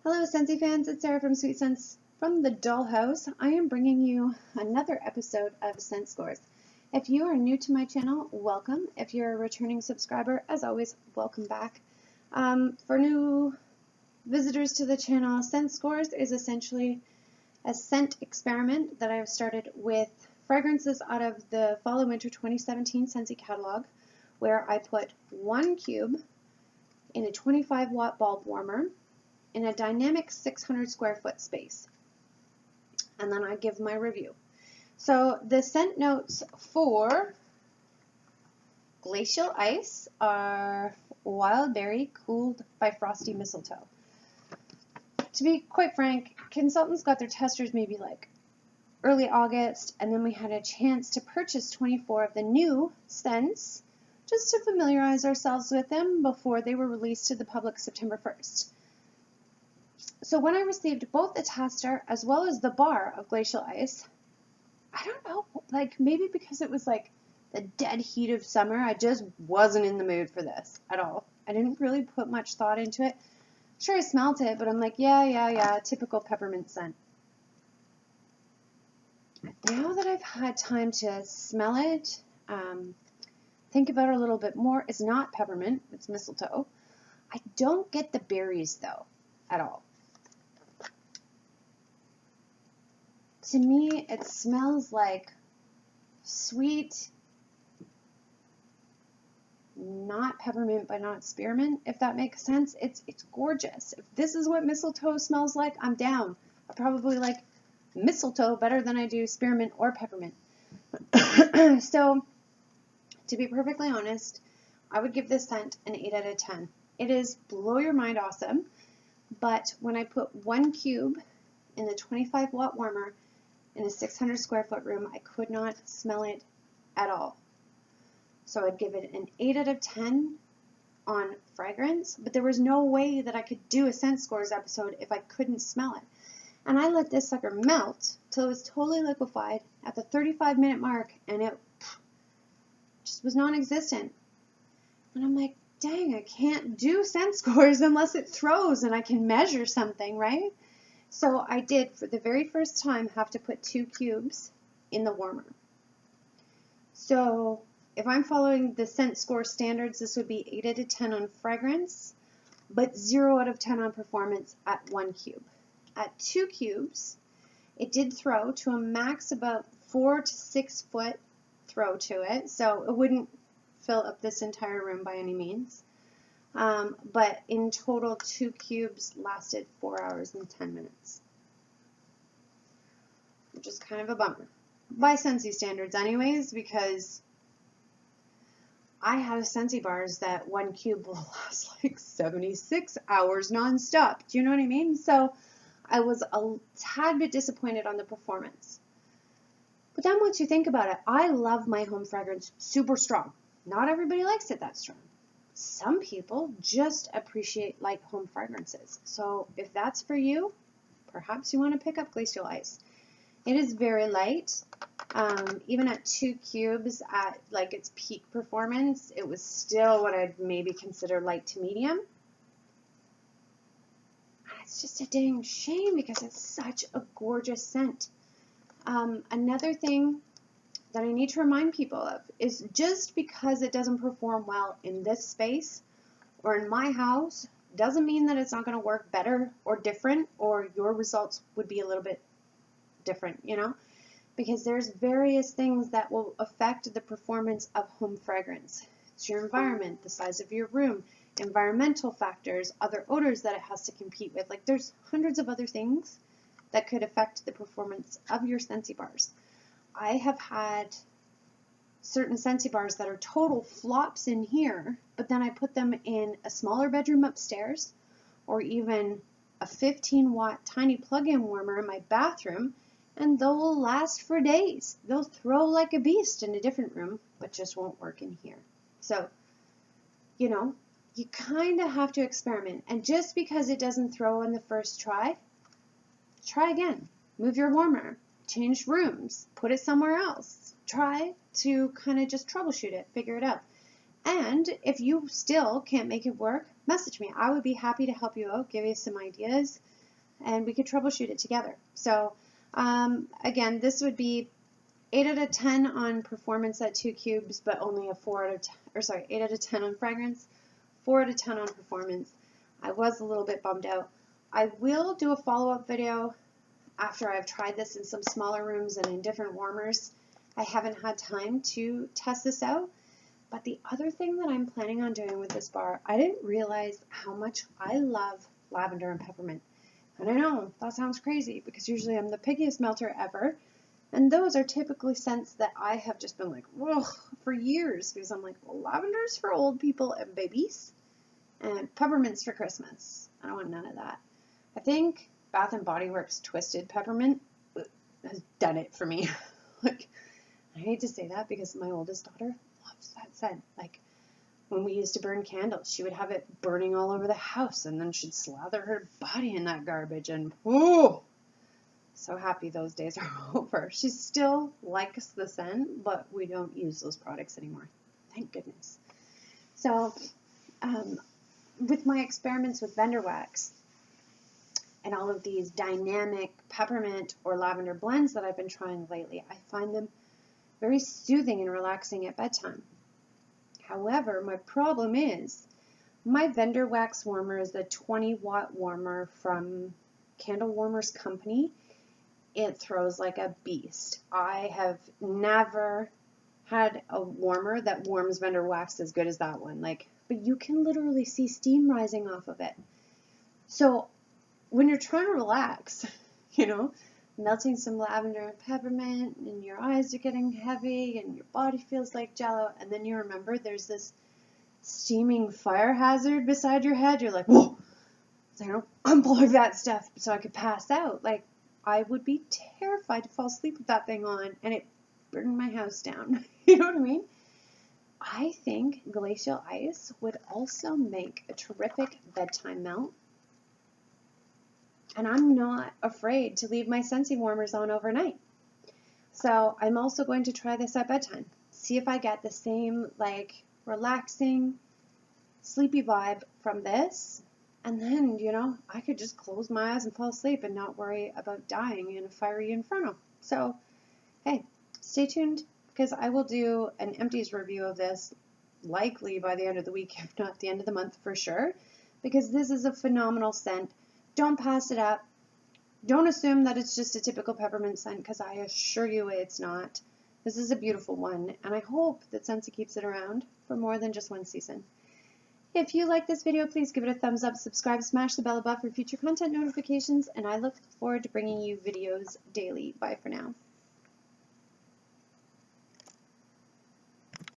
Hello Scentsy fans, it's Sarah from Sweet Scents from the Dollhouse. I am bringing you another episode of Scent Scores. If you are new to my channel, welcome. If you're a returning subscriber, as always, welcome back. For new visitors to the channel, Scent Scores is essentially a scent experiment that I've started with fragrances out of the Fall and Winter 2017 Scentsy catalog, where I put one cube in a 25-watt bulb warmer in a dynamic 600 square foot space. And then I give my review. So the scent notes for Glacial Ice are wild berry cooled by frosty mistletoe. To be quite frank, consultants got their testers maybe like early August, and then we had a chance to purchase 24 of the new scents just to familiarize ourselves with them before they were released to the public September 1st. So when I received both the tester as well as the bar of Glacial Ice, I don't know, like maybe because it was like the dead heat of summer, I just wasn't in the mood for this at all. I didn't really put much thought into it. Sure, I smelled it, but I'm like, yeah, typical peppermint scent. Now that I've had time to smell it, think about it a little bit more, it's not peppermint, it's mistletoe. I don't get the berries though, at all. To me, it smells like sweet, not peppermint, but not spearmint, if that makes sense. It's gorgeous. If this is what mistletoe smells like, I'm down. I probably like mistletoe better than I do spearmint or peppermint. So, to be perfectly honest, I would give this scent an 8 out of 10. It is blow your mind awesome, but when I put one cube in the 25-watt warmer in a 600 square foot room, I could not smell it at all. So I'd give it an 8 out of 10 on fragrance, but there was no way that I could do a Scent Scores episode if I couldn't smell it. And I let this sucker melt till it was totally liquefied at the 35-minute mark, and it just was non-existent. And I'm like, dang, I can't do Scent Scores unless it throws and I can measure something, right? So I did, for the very first time, have to put 2 cubes in the warmer. So if I'm following the Scent Score standards, this would be 8 out of 10 on fragrance, but 0 out of 10 on performance at 1 cube. At 2 cubes, it did throw to a max about 4 to 6 foot throw to it, so it wouldn't fill up this entire room by any means. But in total, 2 cubes lasted 4 hours and 10 minutes, which is kind of a bummer. By Scentsy standards anyways, because I have Scentsy bars that 1 cube will last like 76 hours nonstop. Do you know what I mean? So I was a tad bit disappointed on the performance. But then once you think about it, I love my home fragrance super strong. Not everybody likes it that strong. Some people just appreciate light home fragrances. So if that's for you, perhaps you want to pick up Glacial Ice. It is very light. Even at 2 cubes at like its peak performance, it was still what I'd maybe consider light to medium. And it's just a dang shame because it's such a gorgeous scent. Another thing that I need to remind people of is just because it doesn't perform well in this space or in my house doesn't mean that it's not going to work better or different, or your results would be a little bit different, you know, because there's various things that will affect the performance of home fragrance. It's your environment, the size of your room, environmental factors, other odors that it has to compete with. Like there's hundreds of other things that could affect the performance of your Scentsy bars. I have had certain Scentsy bars that are total flops in here, but then I put them in a smaller bedroom upstairs, or even a 15-watt tiny plug-in warmer in my bathroom, and they'll last for days. They'll throw like a beast in a different room, but just won't work in here. So, you know, you kind of have to experiment. And just because it doesn't throw on the first try again. Move your warmer. Change rooms, put it somewhere else. Try to kind of just troubleshoot it, figure it out. And if you still can't make it work, message me. I would be happy to help you out, give you some ideas, and we could troubleshoot it together. So again, this would be 8 out of 10 on performance at 2 cubes, but only a 4 out of 10, or sorry, 8 out of 10 on fragrance, 4 out of 10 on performance. I was a little bit bummed out. I will do a follow-up video after I've tried this in some smaller rooms and in different warmers. I haven't had time to test this out. But the other thing that I'm planning on doing with this bar, I didn't realize how much I love lavender and peppermint. And I know that sounds crazy because usually I'm the pickiest melter ever. And those are typically scents that I have just been like, ugh, for years, because I'm like, well, lavender's for old people and babies, and peppermint's for Christmas. I don't want none of that. I think Bath & Body Works Twisted Peppermint has done it for me. Like, I hate to say that because my oldest daughter loves that scent. Like, when we used to burn candles, she would have it burning all over the house, and then she'd slather her body in that garbage, and whoo! So happy those days are over. She still likes the scent, but we don't use those products anymore. Thank goodness. So, with my experiments with Vendor Wax and all of these dynamic peppermint or lavender blends that I've been trying lately, I find them very soothing and relaxing at bedtime. However, my problem is my Vendor Wax warmer is the 20-watt warmer from Candle Warmers Company. It throws like a beast. I have never had a warmer that warms Vendor Wax as good as that one. Like, but you can literally see steam rising off of it. So when you're trying to relax, you know, melting some lavender and peppermint, and your eyes are getting heavy, and your body feels like jello, and then you remember there's this steaming fire hazard beside your head, you're like, whoa, so I don't unplug that stuff so I could pass out. Like, I would be terrified to fall asleep with that thing on, and it burned my house down. You know what I mean? I think Glacial Ice would also make a terrific bedtime melt. And I'm not afraid to leave my Scentsy warmers on overnight. So I'm also going to try this at bedtime. See if I get the same, like, relaxing, sleepy vibe from this. And then, you know, I could just close my eyes and fall asleep and not worry about dying in a fiery inferno. So, hey, stay tuned, because I will do an empties review of this likely by the end of the week, if not the end of the month for sure, because this is a phenomenal scent. Don't pass it up. Don't assume that it's just a typical peppermint scent, because I assure you it's not. This is a beautiful one, and I hope that Scentsy keeps it around for more than just one season. If you like this video, please give it a thumbs up, subscribe, smash the bell above for future content notifications, and I look forward to bringing you videos daily. Bye for now.